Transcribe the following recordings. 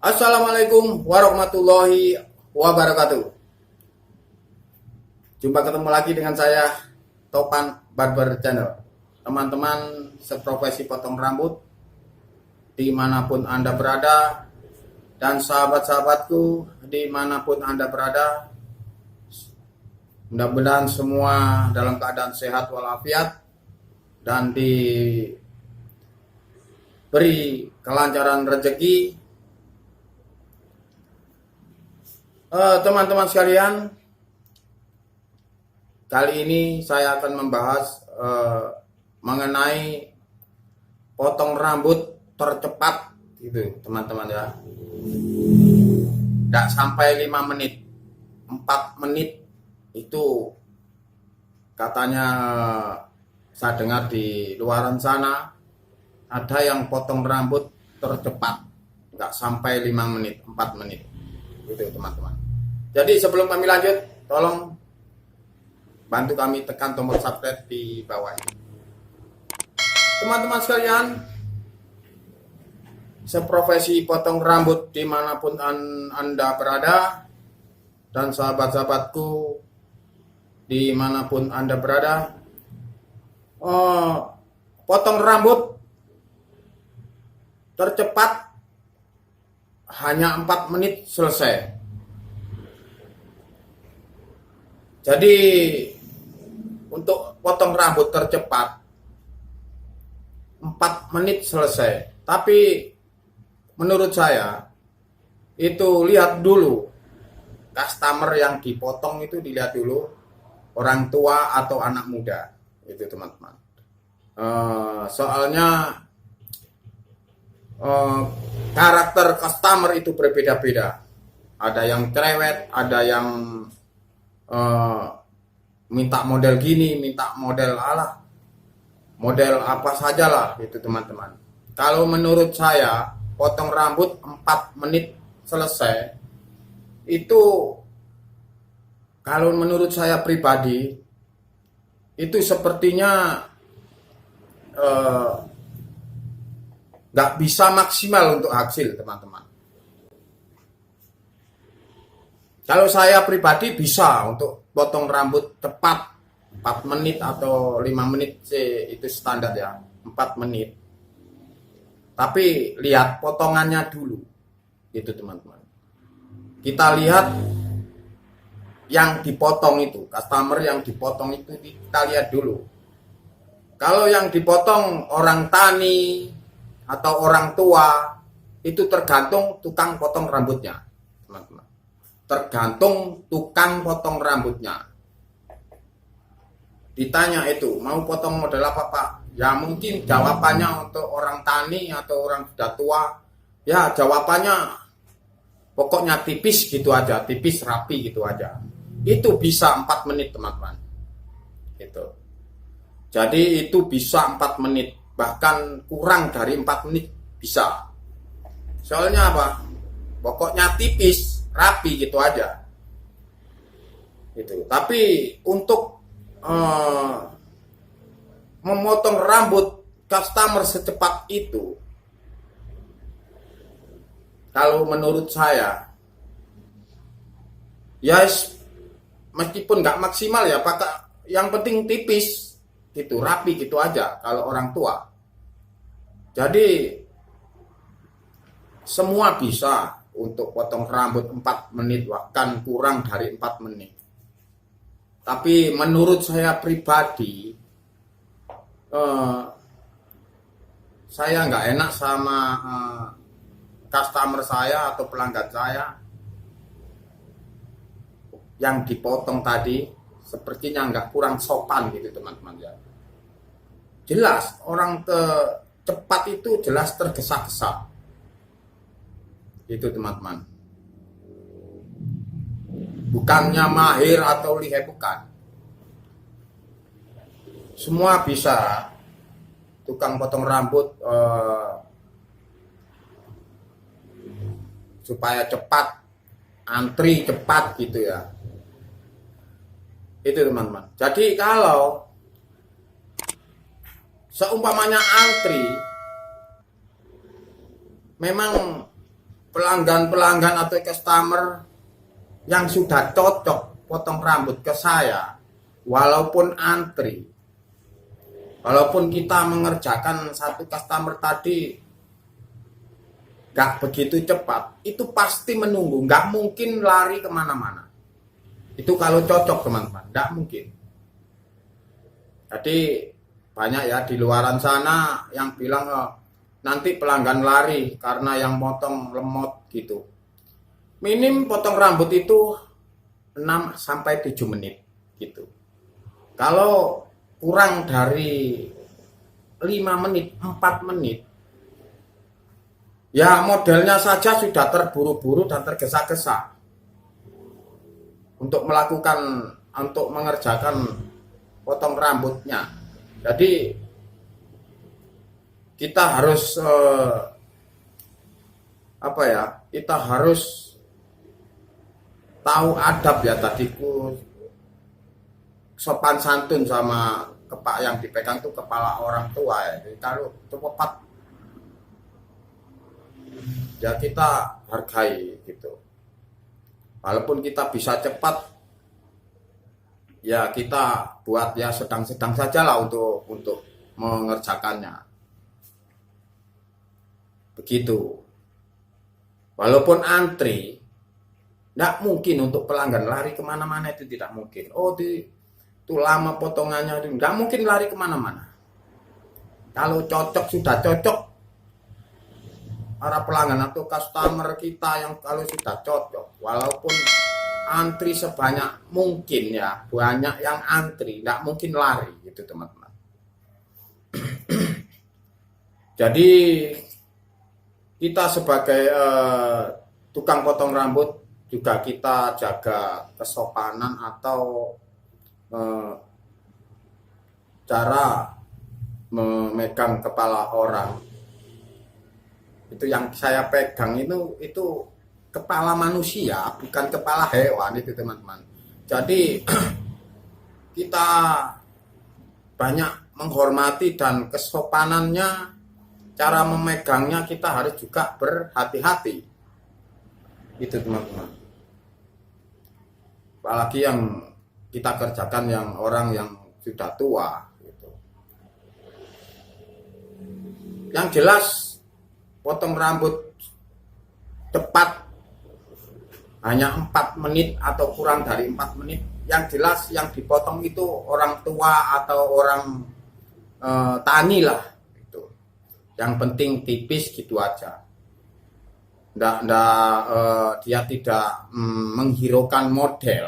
Assalamualaikum warahmatullahi wabarakatuh. Jumpa ketemu lagi dengan saya, Topan Barber Channel. Teman-teman seprofesi potong rambut dimanapun Anda berada, dan sahabat-sahabatku dimanapun Anda berada, mudah-mudahan semua dalam keadaan sehat walafiat dan diberi kelancaran rezeki. Teman-teman sekalian, kali ini saya akan membahas mengenai potong rambut tercepat gitu, teman-teman ya. Tidak sampai 5 menit, 4 menit itu katanya saya dengar di luaran sana ada yang potong rambut tercepat, nggak sampai 5 menit, 4 menit gitu, teman-teman. Jadi sebelum kami lanjut, tolong bantu kami tekan tombol subscribe di bawah ini. Teman-teman sekalian, seprofesi potong rambut dimanapun Anda berada, dan sahabat-sahabatku dimanapun Anda berada, potong rambut tercepat hanya 4 menit selesai. Jadi untuk potong rambut tercepat 4 menit selesai. Tapi menurut saya itu lihat dulu customer yang dipotong, itu dilihat dulu orang tua atau anak muda, itu teman-teman. Soalnya karakter customer itu berbeda-beda. Ada yang cerewet, ada yang minta model gini, minta model model apa sajalah itu, teman-teman. Kalau menurut saya potong rambut 4 menit selesai itu, kalau menurut saya pribadi itu sepertinya nggak bisa maksimal untuk hasil, teman-teman. Kalau saya pribadi bisa untuk potong rambut cepat 4 menit atau 5 menit sih, itu standar ya, 4 menit. Tapi lihat potongannya dulu, itu teman-teman. Kita lihat yang dipotong itu, customer yang dipotong itu kita lihat dulu. Kalau yang dipotong orang tani atau orang tua, itu tergantung tukang potong rambutnya, teman-teman. Tergantung tukang potong rambutnya. Ditanya itu, mau potong model apa Pak? Ya mungkin jawabannya untuk orang tani atau orang sudah tua, ya jawabannya pokoknya tipis gitu aja, tipis rapi gitu aja. Itu bisa 4 menit, teman-teman. Gitu. Jadi itu bisa 4 menit, bahkan kurang dari 4 menit bisa. Soalnya apa? Pokoknya tipis, rapi gitu aja. Gitu. Tapi untuk memotong rambut customer secepat itu, kalau menurut saya ya meskipun nggak maksimal ya, yang penting tipis gitu, rapi gitu aja kalau orang tua. Jadi semua bisa untuk potong rambut 4 menit, bahkan kurang dari 4 menit. Tapi menurut saya pribadi, saya nggak enak sama customer saya atau pelanggan saya yang dipotong tadi, sepertinya nggak, kurang sopan gitu, teman-teman ya. Jelas orang cepat itu jelas tergesa-gesa. Itu, teman-teman. Bukannya mahir atau lihai, bukan. Semua bisa. Tukang potong rambut supaya cepat, antri cepat gitu ya. Itu, teman-teman. Jadi kalau seumpamanya antri, memang pelanggan-pelanggan atau customer yang sudah cocok potong rambut ke saya, walaupun antri, walaupun kita mengerjakan satu customer tadi gak begitu cepat, itu pasti menunggu, gak mungkin lari kemana-mana. Itu kalau cocok teman-teman, gak mungkin. Jadi banyak ya di luaran sana yang bilang nanti pelanggan lari karena yang potong lemot gitu. Minim potong rambut itu 6-7 menit gitu. Kalau kurang dari 5 menit, 4 menit, ya modelnya saja sudah terburu-buru dan tergesa-gesa untuk mengerjakan potong rambutnya. Jadi kita harus kita harus tahu adab ya, tadiku sopan santun sama yang dipegang tuh kepala orang tua ya. Jadi kalau cepat ya kita hargai gitu. Walaupun kita bisa cepat, ya kita buat ya sedang-sedang saja lah untuk mengerjakannya. Begitu. Walaupun antri, tidak mungkin untuk pelanggan lari kemana-mana, itu tidak mungkin. Itu lama potongannya, tidak mungkin lari kemana-mana. Kalau cocok, sudah cocok, para pelanggan atau customer kita yang kalau sudah cocok, walaupun antri sebanyak mungkin ya, banyak yang antri, tidak mungkin lari gitu teman-teman. Jadi kita sebagai tukang potong rambut juga kita jaga kesopanan atau cara memegang kepala orang. Itu yang saya pegang itu kepala manusia, bukan kepala hewan itu teman-teman. Jadi kita banyak menghormati dan kesopanannya, cara memegangnya kita harus juga berhati-hati. Itu teman-teman. Apalagi yang kita kerjakan yang orang yang sudah tua gitu. Yang jelas potong rambut cepat hanya 4 menit atau kurang dari 4 menit. Yang jelas yang dipotong itu orang tua atau orang tani lah. Yang penting tipis gitu aja. Dia tidak menghiraukan model.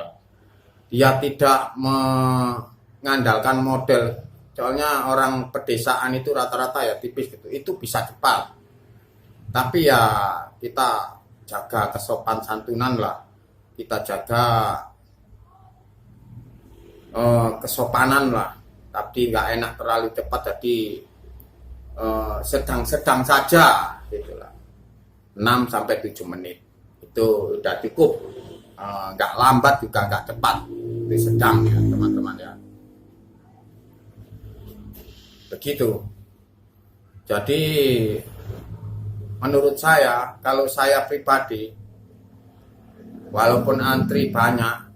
Dia tidak mengandalkan model. Soalnya orang pedesaan itu rata-rata ya tipis gitu. Itu bisa cepat. Tapi ya kita jaga kesopan santunan lah. Kita jaga kesopanan lah. Tapi nggak enak terlalu cepat, jadi sedang-sedang saja gitulah. 6-7 menit itu udah cukup, nggak lambat juga nggak cepat, itu sedang ya teman-teman ya. Begitu. Jadi menurut saya, kalau saya pribadi, walaupun antri banyak,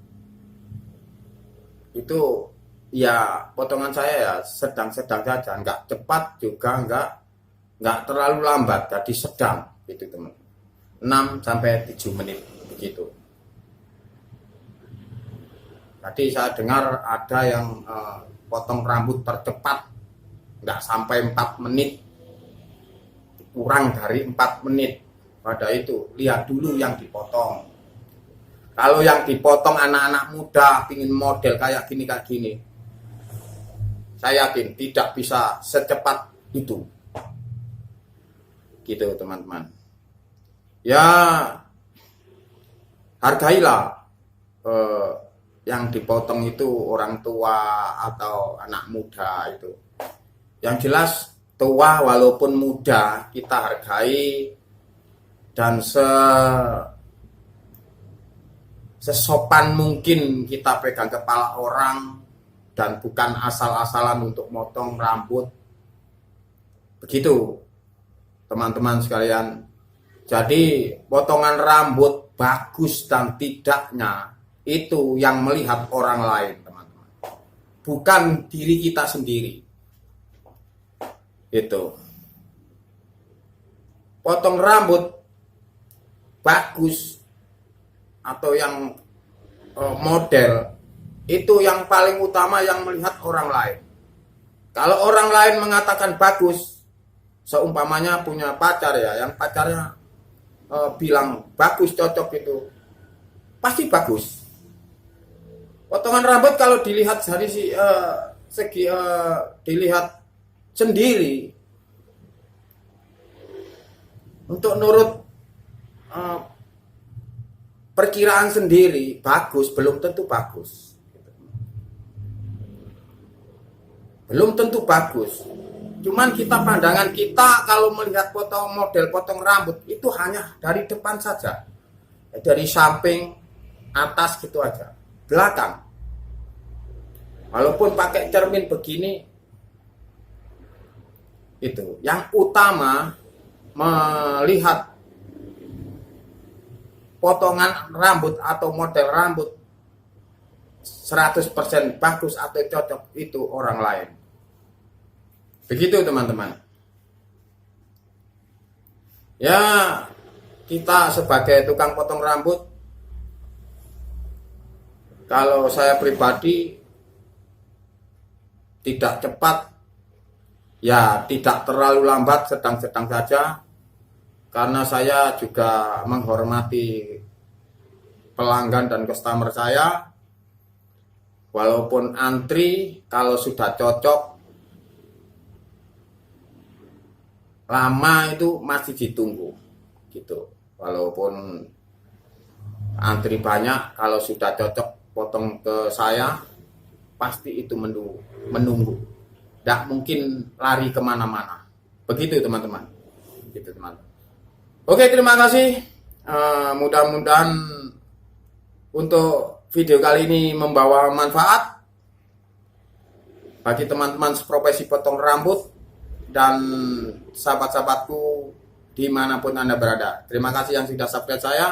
itu ya potongan saya ya sedang-sedang saja, nggak cepat juga nggak terlalu lambat, jadi sedang gitu teman. 6-7 menit begitu. Tadi saya dengar ada yang potong rambut tercepat nggak sampai 4 menit, kurang dari 4 menit. Pada itu lihat dulu yang dipotong. Kalau yang dipotong anak-anak muda pingin model kayak gini, saya yakin tidak bisa secepat itu. Gitu teman-teman. Ya hargailah yang dipotong itu orang tua atau anak muda itu. Yang jelas tua walaupun muda kita hargai dan sesopan mungkin kita pegang kepala orang. Dan bukan asal-asalan untuk motong rambut. Begitu teman-teman sekalian. Jadi potongan rambut bagus dan tidaknya itu yang melihat orang lain, teman-teman. Bukan diri kita sendiri. Itu. Potong rambut bagus atau yang model itu yang paling utama yang melihat orang lain. Kalau orang lain mengatakan bagus, seumpamanya punya pacar ya, yang pacarnya bilang bagus, cocok itu, pasti bagus. Potongan rambut kalau dilihat dari segi dilihat sendiri, untuk nurut perkiraan sendiri bagus, belum tentu bagus. Belum tentu bagus. Cuman pandangan kita kalau melihat model potong rambut itu hanya dari depan saja. Dari samping, atas gitu aja. Belakang. Walaupun pakai cermin begini, itu. Yang utama melihat potongan rambut atau model rambut 100% bagus atau cocok itu orang lain. Begitu teman-teman. Ya, kita sebagai tukang potong rambut, kalau saya pribadi tidak cepat, ya tidak terlalu lambat, sedang-sedang saja. Karena saya juga menghormati pelanggan dan customer saya. Walaupun antri, kalau sudah cocok, lama itu masih ditunggu gitu. Walaupun antri banyak, kalau sudah cocok potong ke saya, pasti itu menunggu. Tidak mungkin lari kemana-mana. Begitu teman-teman. Gitu teman-teman. Oke, terima kasih. Mudah-mudahan untuk video kali ini membawa manfaat bagi teman-teman seprofesi potong rambut dan sahabat-sahabatku dimanapun Anda berada. Terima kasih yang sudah subscribe saya.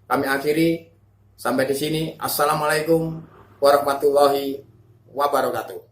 Kami akhiri sampai di sini. Assalamualaikum warahmatullahi wabarakatuh.